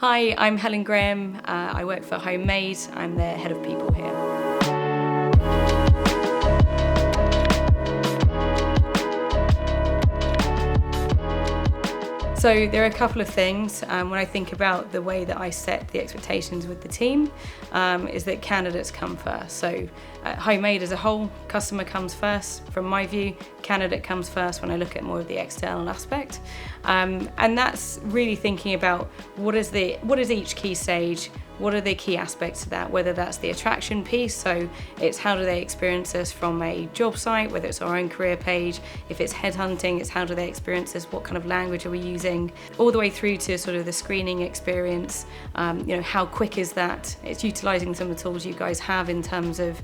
Hi, I'm Helen Graham. I work for Homemade. I'm the head of people here. So there are a couple of things. When I think about the way that I set the expectations with the team, is that candidates come first. So at Homemade as a whole, customer comes first. From my view, candidate comes first when I look at more of the external aspect. And that's really thinking about what is each key stage, what are the key aspects to that, whether that's the attraction piece, so it's how do they experience us from a job site, whether it's our own career page, if it's headhunting, it's how do they experience us, what kind of language are we using, all the way through to sort of the screening experience, how quick is that, it's utilising some of the tools you guys have in terms of,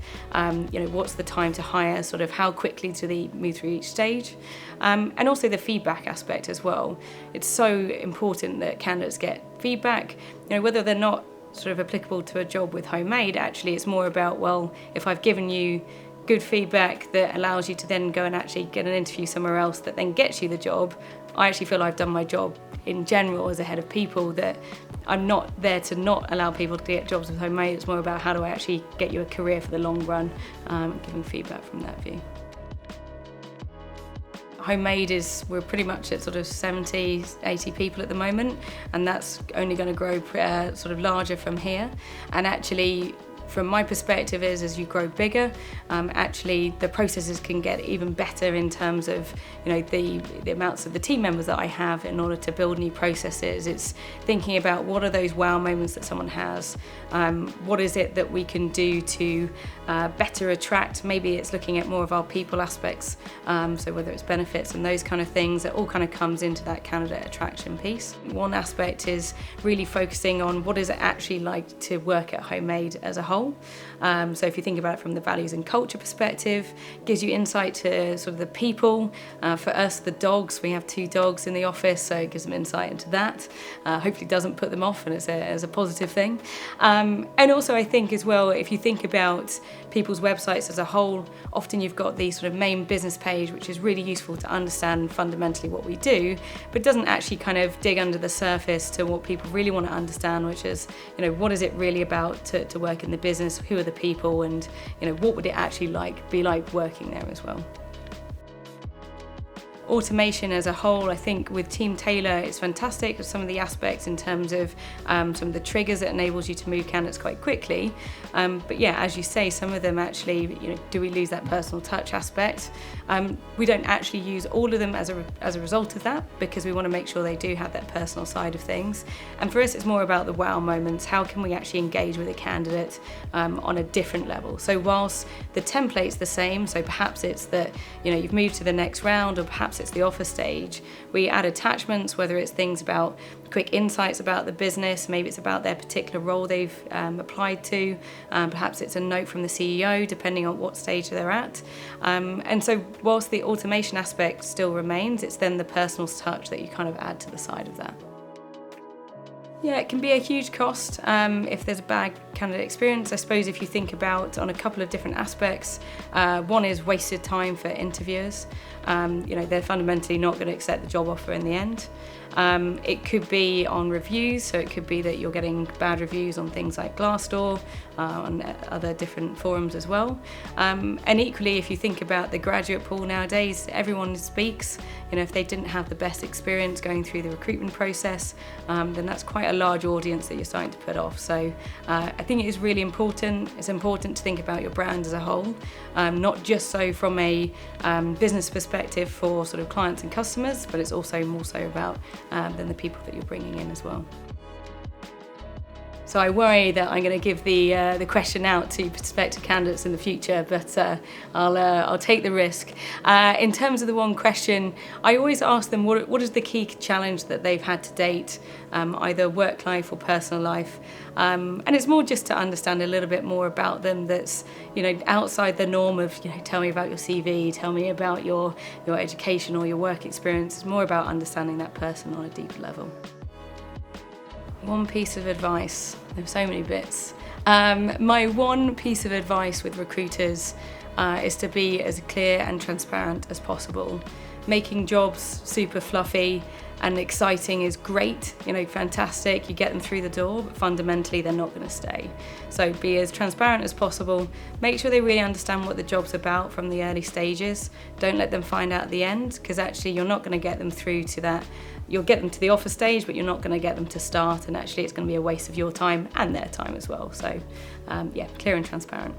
what's the time to hire, sort of how quickly do they move through each stage, and also the feedback aspect as well. It's so important that candidates get feedback, whether they're not sort of applicable to a job with Homemade, actually it's more about, well, if I've given you good feedback that allows you to then go and actually get an interview somewhere else that then gets you the job, I actually feel I've done my job in general as a head of people, that I'm not there to not allow people to get jobs with Homemade. It's more about how do I actually get you a career for the long run, giving feedback from that view. Homemade we're pretty much at sort of 70, 80 people at the moment, and that's only going to grow sort of larger from here. And actually, from my perspective, as you grow bigger, actually the processes can get even better in terms of the amounts of the team members that I have in order to build new processes. It's thinking about what are those wow moments that someone has, what is it that we can do to better attract. Maybe it's looking at more of our people aspects, so whether it's benefits and those kind of things, it all kind of comes into that candidate attraction piece. One aspect is really focusing on what is it actually like to work at Homemade as a whole. So if you think about it from the values and culture perspective, gives you insight to sort of the people. For us, the dogs, we have 2 dogs in the office, so it gives them insight into that. Hopefully doesn't put them off, and it's a positive thing. And also I think as well, if you think about people's websites as a whole, often you've got the sort of main business page, which is really useful to understand fundamentally what we do, but doesn't actually kind of dig under the surface to what people really want to understand, which is, what is it really about to work in the business, who are the people, and what would it actually be like working there as well. Automation as a whole, I think with Team Taylor it's fantastic with some of the aspects in terms of some of the triggers that enables you to move candidates quite quickly, but yeah, as you say, some of them actually, do we lose that personal touch aspect? We don't actually use all of them as a result of that, because we want to make sure they do have that personal side of things, and for us it's more about the wow moments. How can we actually engage with a candidate on a different level? So whilst the template's the same, so perhaps it's that you've moved to the next round, or perhaps it's the offer stage, we add attachments, whether it's things about quick insights about the business, maybe it's about their particular role they've applied to, perhaps it's a note from the CEO, depending on what stage they're at. And so whilst the automation aspect still remains, it's then the personal touch that you kind of add to the side of that. Yeah, it can be a huge cost if there's a bad candidate experience. I suppose if you think about on a couple of different aspects, one is wasted time for interviewers. They're fundamentally not going to accept the job offer in the end. It could be on reviews, so it could be that you're getting bad reviews on things like Glassdoor, on other different forums as well. And equally, if you think about the graduate pool nowadays, everyone speaks. If they didn't have the best experience going through the recruitment process, then that's quite a large audience that you're starting to put off. So I think it is really important. It's important to think about your brand as a whole, not just so from a business perspective for sort of clients and customers, but it's also more so about than the people that you're bringing in as well. So I worry that I'm going to give the question out to prospective candidates in the future, but I'll take the risk. In terms of the one question, I always ask them what is the key challenge that they've had to date, either work life or personal life, and it's more just to understand a little bit more about them. That's outside the norm of tell me about your CV, tell me about your education or your work experience. It's more about understanding that person on a deeper level. One piece of advice, there are so many bits. My one piece of advice with recruiters is to be as clear and transparent as possible. Making jobs super fluffy and exciting is great, you know, fantastic, you get them through the door, but fundamentally they're not going to stay. So be as transparent as possible, make sure they really understand what the job's about from the early stages. Don't let them find out at the end, because actually you're not going to get them through to that. You'll get them to the offer stage, but you're not going to get them to start, and actually it's going to be a waste of your time and their time as well. So yeah, clear and transparent.